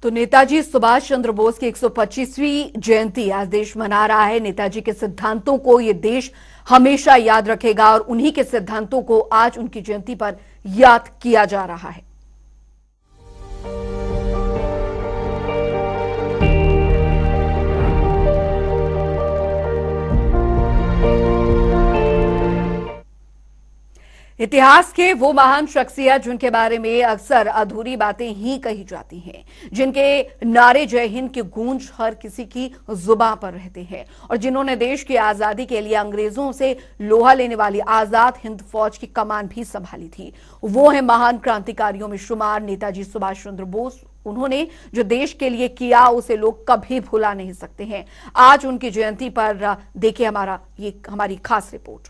तो नेताजी सुभाष चंद्र बोस की 125वीं जयंती आज देश मना रहा है। नेताजी के सिद्धांतों को ये देश हमेशा याद रखेगा और उन्हीं के सिद्धांतों को आज उनकी जयंती पर याद किया जा रहा है। इतिहास के वो महान शख्सियत जिनके बारे में अक्सर अधूरी बातें ही कही जाती हैं, जिनके नारे जय हिंद की गूंज हर किसी की जुबान पर रहते हैं और जिन्होंने देश की आजादी के लिए अंग्रेजों से लोहा लेने वाली आजाद हिंद फौज की कमान भी संभाली थी, वो है महान क्रांतिकारियों में शुमार नेताजी सुभाष चंद्र बोस। उन्होंने जो देश के लिए किया उसे लोग कभी भुला नहीं सकते हैं। आज उनकी जयंती पर देखिए हमारी खास रिपोर्ट।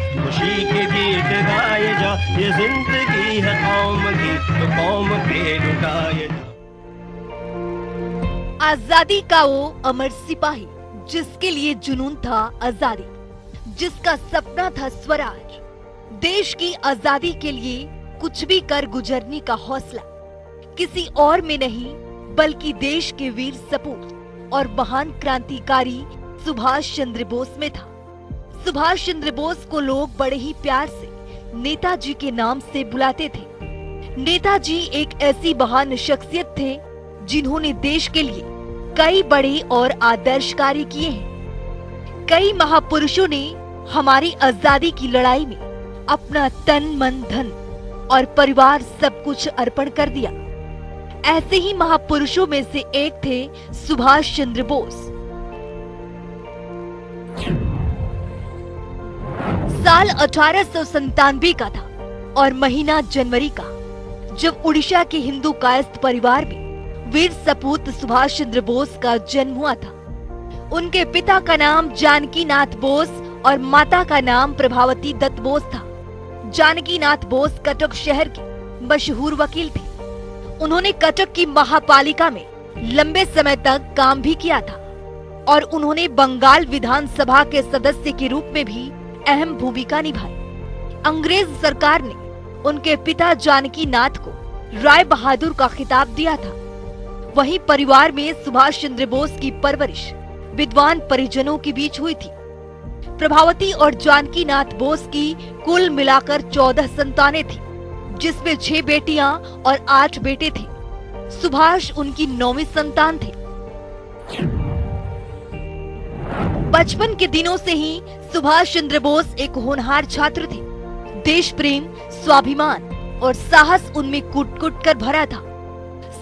खुशी के गीत गाए जा, ये जिंदगी है कौम की तो कौम पे लुटाए जा। आजादी का वो अमर सिपाही जिसके लिए जुनून था आजादी, जिसका सपना था स्वराज, देश की आजादी के लिए कुछ भी कर गुजरने का हौसला किसी और में नहीं बल्कि देश के वीर सपूत और महान क्रांतिकारी सुभाष चंद्र बोस में था। सुभाष चंद्र बोस को लोग बड़े ही प्यार से नेताजी के नाम से बुलाते थे। नेताजी एक ऐसी महान शख्सियत थे जिन्होंने देश के लिए कई बड़े और आदर्श कार्य किए हैं। कई महापुरुषों ने हमारी आजादी की लड़ाई में अपना तन मन धन और परिवार सब कुछ अर्पण कर दिया। ऐसे ही महापुरुषों में से एक थे सुभाष चंद्र बोस। साल 1897 का था और महीना जनवरी का, जब उड़ीसा के हिंदू कायस्थ परिवार में वीर सपूत सुभाष चंद्र बोस का जन्म हुआ था। उनके पिता का नाम जानकी नाथ बोस और माता का नाम प्रभावती दत्त बोस था। जानकी नाथ बोस कटक शहर के मशहूर वकील थे। उन्होंने कटक की महापालिका में लंबे समय तक काम भी किया था और उन्होंने बंगाल विधानसभा के सदस्य के रूप में भी अहम भूमिका निभाई। अंग्रेज सरकार ने उनके पिता जानकी नाथ को राय बहादुर का खिताब दिया था। वहीं परिवार में सुभाष चंद्र बोस की परवरिश विद्वान परिजनों के बीच हुई थी। प्रभावती और जानकी नाथ बोस की कुल मिलाकर 14 संतानें थी, जिसमें 6 बेटियां और 8 बेटे थे। सुभाष उनकी 9वीं संतान थे। बचपन के दिनों से ही सुभाष चंद्र बोस एक होनहार छात्र थे। देश प्रेम, स्वाभिमान और साहस उनमें कूट-कूट कर भरा था।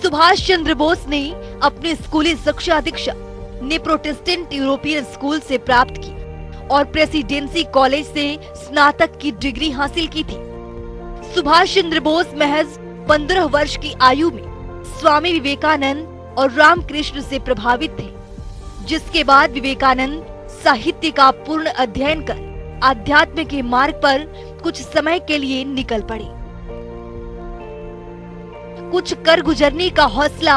सुभाष चंद्र बोस ने अपनी स्कूली शिक्षा दीक्षा ने प्रोटेस्टेंट यूरोपियन स्कूल से प्राप्त की और प्रेसिडेंसी कॉलेज से स्नातक की डिग्री हासिल की थी। सुभाष चंद्र बोस महज 15 वर्ष की आयु में स्वामी विवेकानंद और रामकृष्ण से प्रभावित थे, जिसके बाद विवेकानंद साहित्य का पूर्ण अध्ययन कर आध्यात्म के मार्ग पर कुछ समय के लिए निकल पड़े। कुछ कर गुजरने का हौसला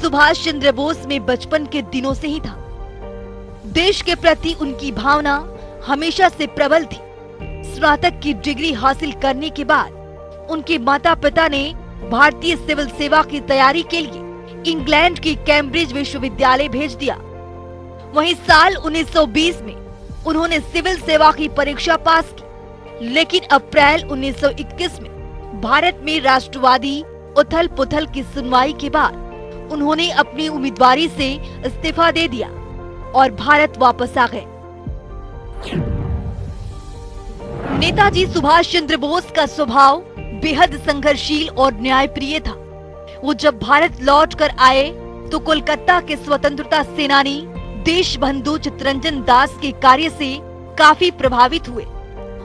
सुभाष चंद्र बोस में बचपन के दिनों से ही था। देश के प्रति उनकी भावना हमेशा से प्रबल थी। स्नातक की डिग्री हासिल करने के बाद उनके माता पिता ने भारतीय सिविल सेवा की तैयारी के लिए इंग्लैंड की कैम्ब्रिज विश्वविद्यालय भेज दिया। वहीं साल 1920 में उन्होंने सिविल सेवा की परीक्षा पास की, लेकिन अप्रैल 1921 में भारत में राष्ट्रवादी उथल पुथल की सुनवाई के बाद उन्होंने अपनी उम्मीदवारी से इस्तीफा दे दिया और भारत वापस आ गए। नेताजी सुभाष चंद्र बोस का स्वभाव बेहद संघर्षशील और न्यायप्रिय था। वो जब भारत लौट कर आए तो कोलकाता के स्वतंत्रता सेनानी देशबंधु चित्तरंजन दास के कार्य से काफी प्रभावित हुए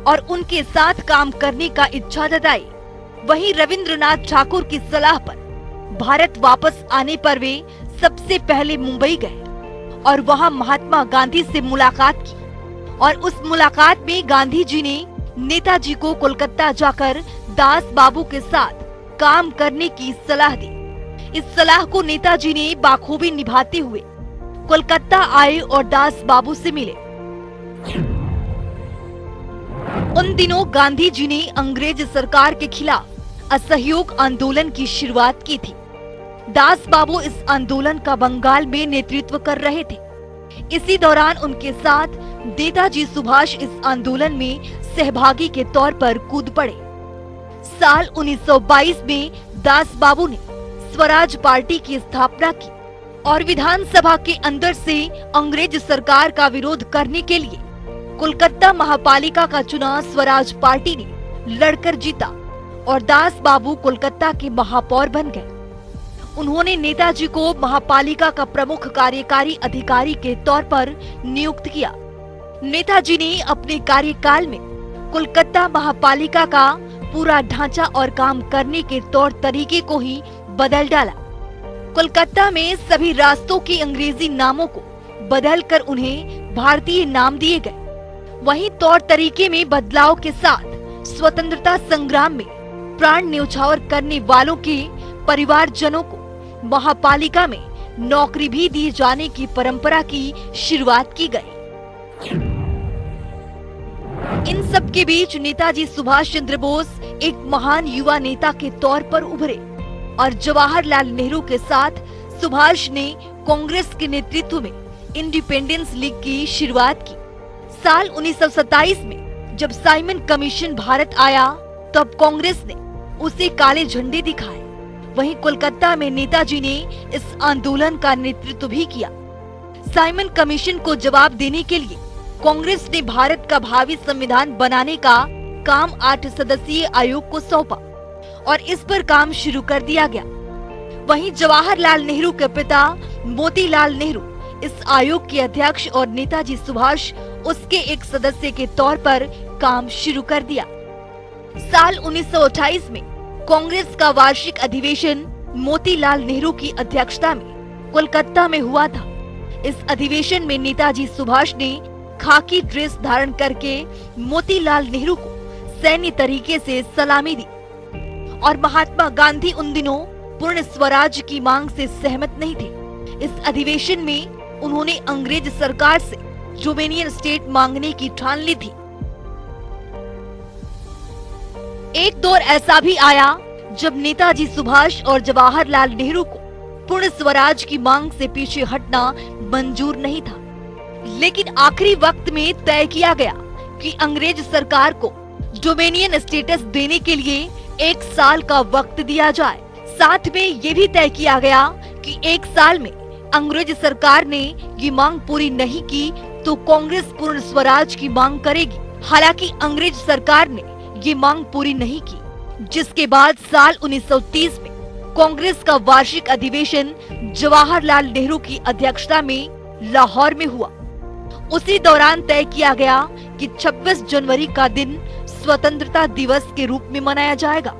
और उनके साथ काम करने का इच्छा जताई। वहीं रविंद्रनाथ ठाकुर की सलाह पर भारत वापस आने पर वे सबसे पहले मुंबई गए और वहां महात्मा गांधी से मुलाकात की और उस मुलाकात में गांधी जी ने नेताजी को कोलकाता जाकर दास बाबू के साथ काम करने की सलाह दी। इस सलाह को नेताजी ने बाखूबी निभाते हुए कोलकाता आए और दास बाबू से मिले। उन दिनों गांधी जी ने अंग्रेज सरकार के खिलाफ असहयोग आंदोलन की शुरुआत की थी। दास बाबू इस आंदोलन का बंगाल में नेतृत्व कर रहे थे। इसी दौरान उनके साथ नेताजी सुभाष इस आंदोलन में सहभागी के तौर पर कूद पड़े। साल 1922 में दास बाबू ने स्वराज पार्टी की स्थापना की और विधानसभा के अंदर से अंग्रेज सरकार का विरोध करने के लिए कोलकाता महापालिका का चुनाव स्वराज पार्टी ने लड़कर जीता और दास बाबू कोलकाता के महापौर बन गए। उन्होंने नेताजी को महापालिका का प्रमुख कार्यकारी अधिकारी के तौर पर नियुक्त किया। नेताजी ने अपने कार्यकाल में कोलकाता महापालिका का पूरा ढांचा और काम करने के तौर तरीके को ही बदल डाला। कोलकाता में सभी रास्तों के अंग्रेजी नामों को बदलकर उन्हें भारतीय नाम दिए गए। वहीं तौर तरीके में बदलाव के साथ स्वतंत्रता संग्राम में प्राण न्यौछावर करने वालों के परिवारजनों को महापालिका में नौकरी भी दिए जाने की परंपरा की शुरुआत की गई। इन सब के बीच नेताजी सुभाष चंद्र बोस एक महान युवा नेता के तौर पर उभरे और जवाहरलाल नेहरू के साथ सुभाष ने कांग्रेस के नेतृत्व में इंडिपेंडेंस लीग की शुरुआत की। साल 1927 में जब साइमन कमीशन भारत आया तब कांग्रेस ने उसे काले झंडे दिखाए। वहीं कोलकाता में नेताजी ने इस आंदोलन का नेतृत्व भी किया। साइमन कमीशन को जवाब देने के लिए कांग्रेस ने भारत का भावी संविधान बनाने का काम 8 सदस्यीय आयोग को सौंपा और इस पर काम शुरू कर दिया गया। वहीं जवाहरलाल नेहरू के पिता मोतीलाल नेहरू इस आयोग के अध्यक्ष और नेताजी सुभाष उसके एक सदस्य के तौर पर काम शुरू कर दिया। साल 1928 में कांग्रेस का वार्षिक अधिवेशन मोतीलाल नेहरू की अध्यक्षता में कोलकाता में हुआ था। इस अधिवेशन में नेताजी सुभाष ने खाकी ड्रेस धारण करके मोतीलाल नेहरू को सैन्य तरीके से सलामी दी और महात्मा गांधी उन दिनों पूर्ण स्वराज की मांग से सहमत नहीं थे। इस अधिवेशन में उन्होंने अंग्रेज सरकार से डोमिनियन स्टेट मांगने की ठान ली थी। एक दौर ऐसा भी आया जब नेताजी सुभाष और जवाहरलाल नेहरू को पूर्ण स्वराज की मांग से पीछे हटना मंजूर नहीं था, लेकिन आखिरी वक्त में तय किया गया कि अंग्रेज सरकार को डोमिनियन स्टेटस देने के लिए 1 साल का वक्त दिया जाए। साथ में ये भी तय किया गया कि 1 साल में अंग्रेज सरकार ने ये मांग पूरी नहीं की तो कांग्रेस पूर्ण स्वराज की मांग करेगी। हालांकि अंग्रेज सरकार ने ये मांग पूरी नहीं की, जिसके बाद साल 1930 में कांग्रेस का वार्षिक अधिवेशन जवाहरलाल नेहरू की अध्यक्षता में लाहौर में हुआ। उसी दौरान तय किया गया कि 26 जनवरी का दिन स्वतंत्रता दिवस के रूप में मनाया जाएगा।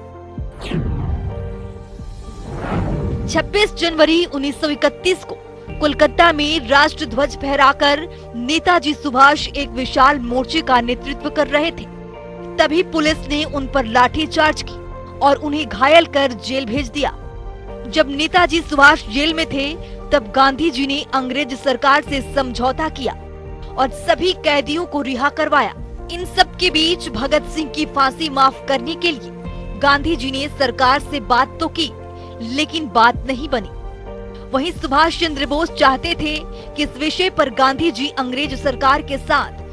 26 जनवरी 1931 को कोलकाता में राष्ट्र ध्वज फहराकर नेताजी सुभाष एक विशाल मोर्चे का नेतृत्व कर रहे थे। तभी पुलिस ने उन पर लाठीचार्ज की और उन्हें घायल कर जेल भेज दिया। जब नेताजी सुभाष जेल में थे तब गांधी जी ने अंग्रेज सरकार से समझौता किया और सभी कैदियों को रिहा करवाया। इन सब के बीच भगत सिंह की फांसी माफ करने के लिए गांधी जी ने सरकार से बात तो की, लेकिन बात नहीं बनी। वहीं सुभाष चंद्र बोस चाहते थे कि इस विषय पर गांधी जी अंग्रेज सरकार के साथ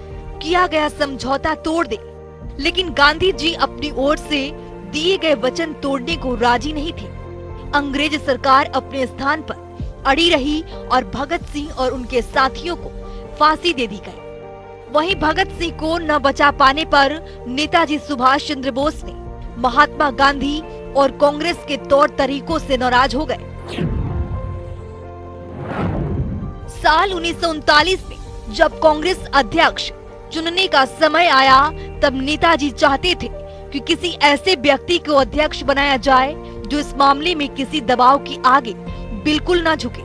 किया गया समझौता तोड़ दे, लेकिन गांधी जी अपनी ओर से दिए गए वचन तोड़ने को राजी नहीं थे। अंग्रेज सरकार अपने स्थान पर अड़ी रही और भगत सिंह और उनके साथियों को फांसी दे दी गई। वहीं भगत सिंह को न बचा पाने पर नेताजी सुभाष चंद्र बोस ने महात्मा गांधी और कांग्रेस के तौर तरीकों से नाराज हो गए। साल 1939 में जब कांग्रेस अध्यक्ष चुनने का समय आया तब नेताजी चाहते थे कि किसी ऐसे व्यक्ति को अध्यक्ष बनाया जाए जो इस मामले में किसी दबाव की आगे बिल्कुल ना झुके।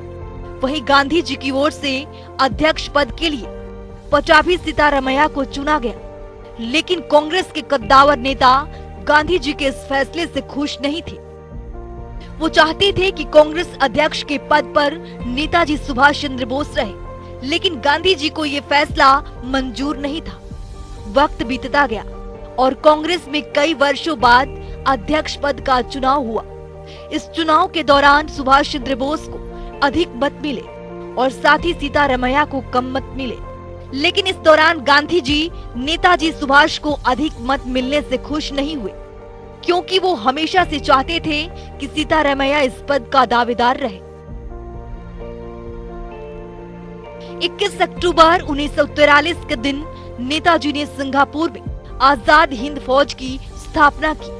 वहीं गांधी जी की ओर से अध्यक्ष पद के लिए पटाभी सीतारमैया को चुना गया, लेकिन कांग्रेस के कद्दावर नेता गांधी जी के इस फैसले से खुश नहीं थे। वो चाहते थे कि कांग्रेस अध्यक्ष के पद पर नेताजी सुभाष चंद्र बोस रहे, लेकिन गांधी जी को ये फैसला मंजूर नहीं था। वक्त बीतता गया और कांग्रेस में कई वर्षों बाद अध्यक्ष पद का चुनाव हुआ। इस चुनाव के दौरान सुभाष चंद्र बोस को अधिक मत मिले और साथ ही सीतारमैया को कम मत मिले। लेकिन इस दौरान गांधी जी नेताजी सुभाष को अधिक मत मिलने से खुश नहीं हुए, क्योंकि वो हमेशा से चाहते थे कि सीतारमैया इस पद का दावेदार रहे। 21 अक्टूबर 1943 के दिन नेताजी ने सिंगापुर में आजाद हिंद फौज की स्थापना की।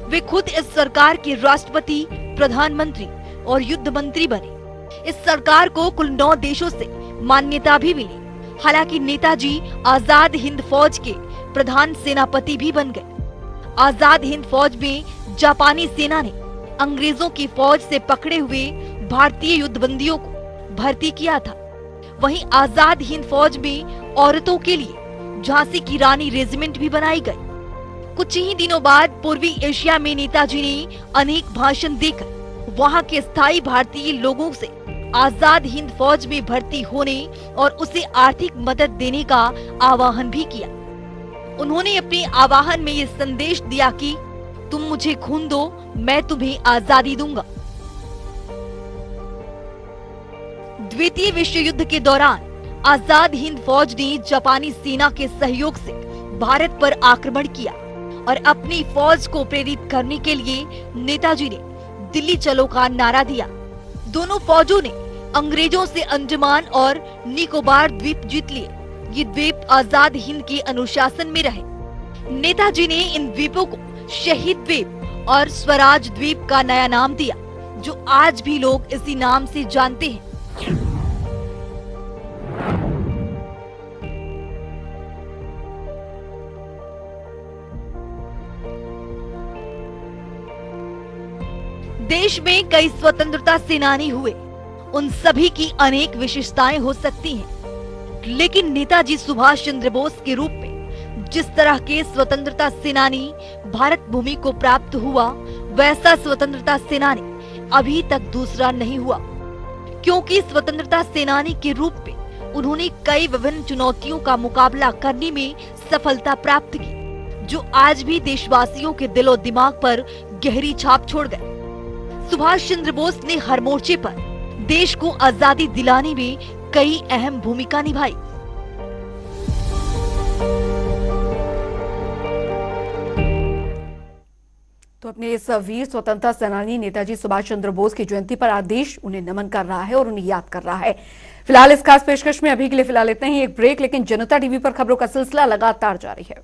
वे खुद इस सरकार के राष्ट्रपति, प्रधानमंत्री और युद्ध मंत्री बने। इस सरकार को कुल 9 देशों से मान्यता भी मिली। हालांकि नेताजी आजाद हिंद फौज के प्रधान सेनापति भी बन गए। आजाद हिंद फौज में जापानी सेना ने अंग्रेजों की फौज से पकड़े हुए भारतीय युद्धबंदियों को भर्ती किया था। वहीं आजाद हिंद फौज में औरतों के लिए झांसी की रानी रेजिमेंट भी बनाई गई। कुछ ही दिनों बाद पूर्वी एशिया में नेताजी ने अनेक भाषण देकर वहां के स्थायी भारतीय लोगों से आजाद हिंद फौज में भर्ती होने और उसे आर्थिक मदद देने का आह्वान भी किया। उन्होंने अपने आह्वान में ये संदेश दिया कि तुम मुझे खून दो, मैं तुम्हें आजादी दूंगा। द्वितीय विश्व युद्ध के दौरान आजाद हिंद फौज ने जापानी सेना के सहयोग से भारत पर आक्रमण किया और अपनी फौज को प्रेरित करने के लिए नेताजी ने दिल्ली चलो का नारा दिया। दोनों फौजों ने अंग्रेजों से अंडमान और निकोबार द्वीप जीत लिए। ये द्वीप आजाद हिंद के अनुशासन में रहे। नेताजी ने इन द्वीपों को शहीद द्वीप और स्वराज द्वीप का नया नाम दिया, जो आज भी लोग इसी नाम से जानते हैं। देश में कई स्वतंत्रता सेनानी हुए, उन सभी की अनेक विशेषताएं हो सकती हैं, लेकिन नेताजी सुभाष चंद्र बोस के रूप में जिस तरह के स्वतंत्रता सेनानी भारत भूमि को प्राप्त हुआ, वैसा स्वतंत्रता सेनानी अभी तक दूसरा नहीं हुआ। क्योंकि स्वतंत्रता सेनानी के रूप में उन्होंने कई विभिन्न चुनौतियों का मुकाबला करने में सफलता प्राप्त की, जो आज भी देशवासियों के दिलो दिमाग पर गहरी छाप छोड़ गए। सुभाष चंद्र बोस ने हर मोर्चे पर देश को आजादी दिलाने में कई अहम भूमिका निभाई। तो अपने इस वीर स्वतंत्रता सेनानी नेताजी सुभाष चंद्र बोस की जयंती पर आज देश उन्हें नमन कर रहा है और उन्हें याद कर रहा है। फिलहाल इस खास पेशकश में अभी के लिए फिलहाल इतना ही, एक ब्रेक। लेकिन जनता टीवी पर खबरों का सिलसिला लगातार जारी है।